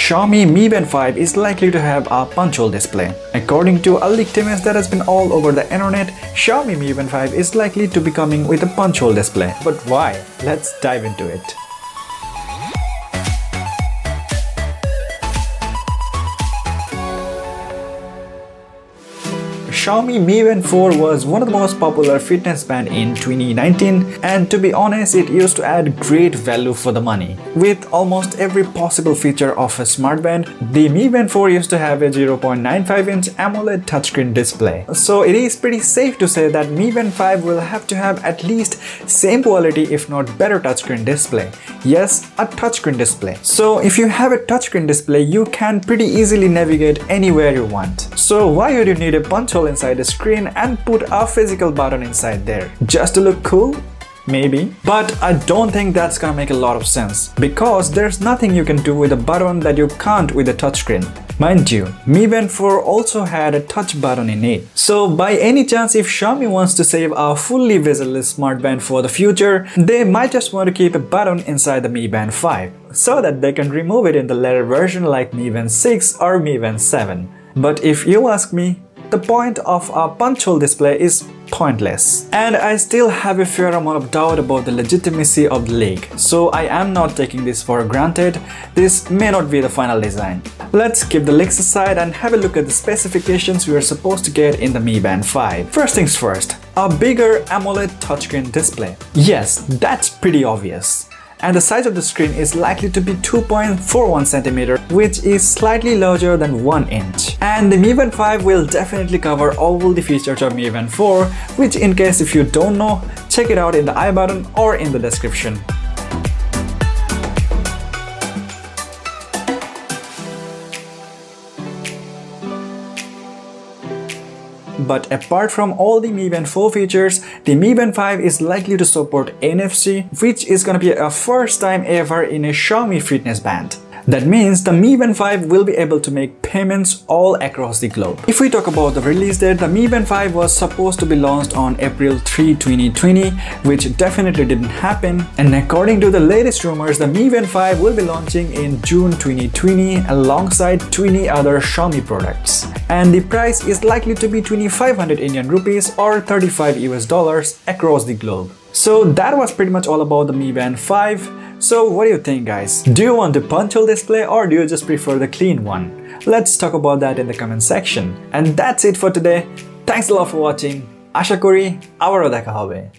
Xiaomi Mi Band 5 is likely to have a punch hole display. According to a leaked image that has been all over the internet, Xiaomi Mi Band 5 is likely to be coming with a punch hole display. But why? Let's dive into it. Xiaomi Mi Band 4 was one of the most popular fitness band in 2019, and to be honest, it used to add great value for the money. With almost every possible feature of a smart band, the Mi Band 4 used to have a 0.95-inch Amoled touchscreen display. So it is pretty safe to say that Mi Band 5 will have to have at least same quality if not better touchscreen display. Yes, a touchscreen display. So if you have a touchscreen display, you can pretty easily navigate anywhere you want. So why would you need a punch hole inside the screen and put a physical button inside there? Just to look cool? Maybe. But I don't think that's gonna make a lot of sense, because there's nothing you can do with a button that you can't with a touchscreen. Mind you, Mi Band 4 also had a touch button in it. So by any chance, if Xiaomi wants to save a fully bezel-less smart band for the future, they might just want to keep a button inside the Mi Band 5, so that they can remove it in the later version like Mi Band 6 or Mi Band 7. But if you ask me, the point of a punch hole display is pointless. And I still have a fair amount of doubt about the legitimacy of the leak, so I am not taking this for granted. This may not be the final design. Let's keep the leaks aside and have a look at the specifications we are supposed to get in the Mi Band 5. First things first, a bigger AMOLED touchscreen display. Yes, that's pretty obvious. And the size of the screen is likely to be 2.41 cm, which is slightly larger than 1 inch. And the Mi Band 5 will definitely cover all the features of Mi Band 4, which in case if you don't know, check it out in the I button or in the description. But apart from all the Mi Band 4 features, the Mi Band 5 is likely to support NFC, which is gonna be a first time ever in a Xiaomi fitness band. That means the Mi Band 5 will be able to make payments all across the globe. If we talk about the release date, the Mi Band 5 was supposed to be launched on April 3, 2020, which definitely didn't happen. And according to the latest rumors, the Mi Band 5 will be launching in June 2020 alongside 20 other Xiaomi products. And the price is likely to be 2500 Indian rupees or $35 across the globe. So that was pretty much all about the Mi Band 5. So what do you think, guys? Do you want the punch hole display or do you just prefer the clean one? Let's talk about that in the comment section. And that's it for today. Thanks a lot for watching. Asha kori abaro dekha hobe.